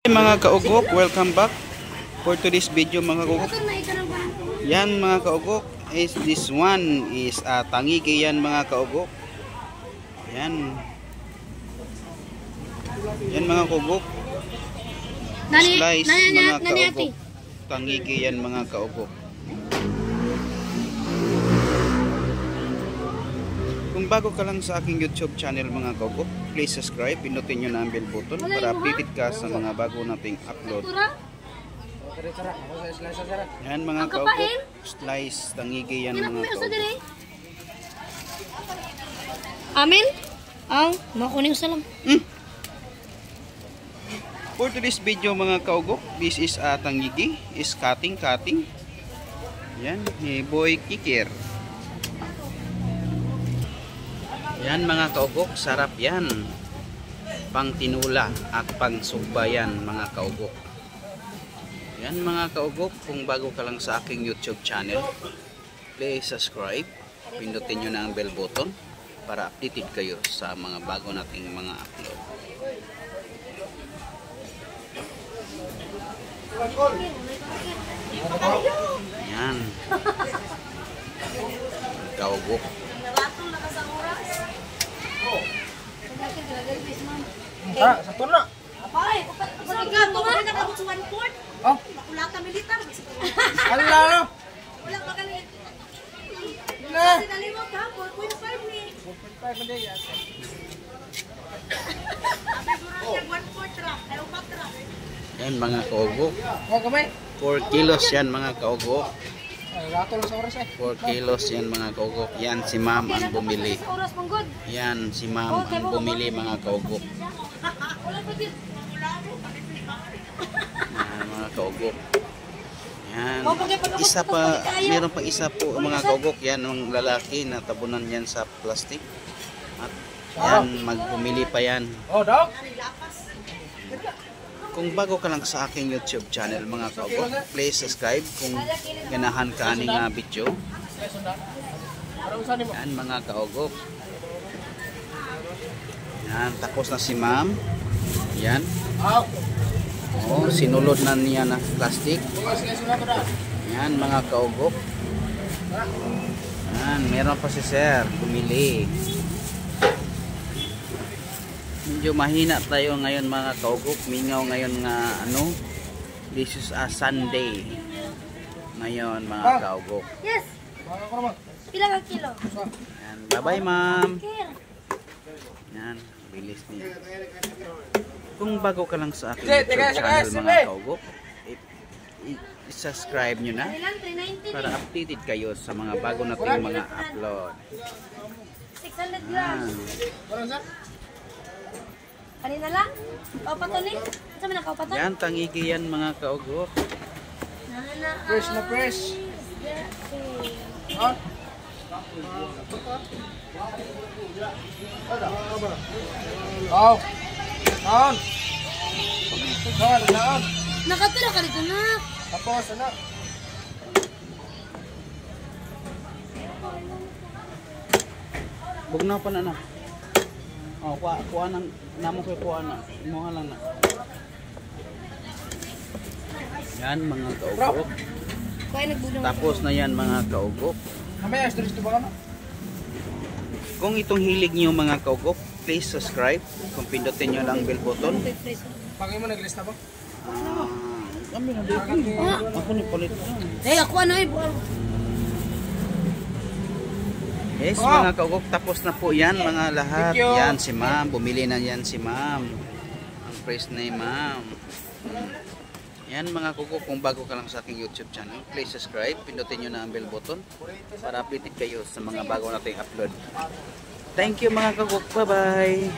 Mga kaugok, welcome back for today's video mga kaugok. Yan mga kaugok, this one is tangigi yan mga kaugok. Yan mga kaugok, slice mga kaugok, tangigi yan mga kaugok. Kung bago ka lang sa aking YouTube channel mga kaugok, please subscribe, pinutin nyo na ang bell button para updated ka sa mga bago nating upload. Yan mga kaugok, slice, tangigi yan mga kaugok. Amin? Ang makuning salam. For today's video mga kaugok, this is tangigi, is cutting. Yan, ni Boy Kikir. Yan mga kaugok, sarap yan. Pang tinula at pang sugba yan mga kaugok. Yan mga kaugok, kung bago ka lang sa aking YouTube channel, please subscribe, pindutin nyo na ang bell button para updated kayo sa mga bago nating mga upload. Yan kaugok. Satu na. Apay, pagkato nga na kabut sa 1/4. Oh, Kulata militar. ala no. Wala pa kani. Na. Dali mo ka 4.5 ni. 4.5 man yan. Abi 1/4 ra, ay 4 ra. Yan mga kaugok, Oh, kamay. 4 kilos yan mga kaugok. Ay, rato lang sa oras eh. 4 kilos yan mga kaugok. Yan si ma'am ang bumili. Oras manggod. Yan si ma'am ang bumili mga kaugok. Wala pa din. Yan mga kaugok. Yan. Isa pa, meron pa isa po mga kaugok. Yan ang lalaki na tabunan yan sa plastic. At yan, magbumili pa yan. Oh, dog. Kung bago ka lang sa aking YouTube channel mga kaugok, please subscribe kung ganahan ka aning video. Yan mga kaugok. Yan, tapos na si ma'am. Yan. Oh, sinulod na niya na plastic. Yan mga kaugok. Yan, meron pa si sir bumili. Medyo mahina tayo ngayon mga kaugok. Mingaw ngayon nga ano, this is a Sunday ngayon mga kaugok. Yes. Pila ka kilo? Yan, bye bye ma'am. Yan, bilis niya. Kung bago ka lang sa aking YouTube channel mga kaugok, i-subscribe nyo na para updated kayo sa mga bago nating mga upload. 600 grams. Kanina lang? Kaupaton eh? Saan mo na kaupaton? Yan, tangigi yan mga kaugok. Fresh na fresh. Oh. Oh. On. On. Nakatira ka dito na. Tapos ano? Bugnaw pa na na. Oh, kuha nang namo koy kuha na. Imuha lang na. Yan mga kaugok. Kuya nagbulong. Tapos na yan mga kaugok. Mamaya stress to ba ka na? Kung itong hilig niyo mga kaugok, please subscribe. Kung pindutin niyo lang bell button. Pagay mo naglist na ba? Kami na dito. Ako ni palit na. Eh, ako ano eh. Yes, mga kaugok, tapos na po yan mga lahat. Thank you. Yan si ma'am, bumili na yan si ma'am. Ang price na yung ma'am. Yan mga kaugok, kung bago ka lang sa aking YouTube channel, please subscribe, pindutin nyo na ang bell button para updated kayo sa mga bago nating upload. Thank you mga kaugok, bye bye.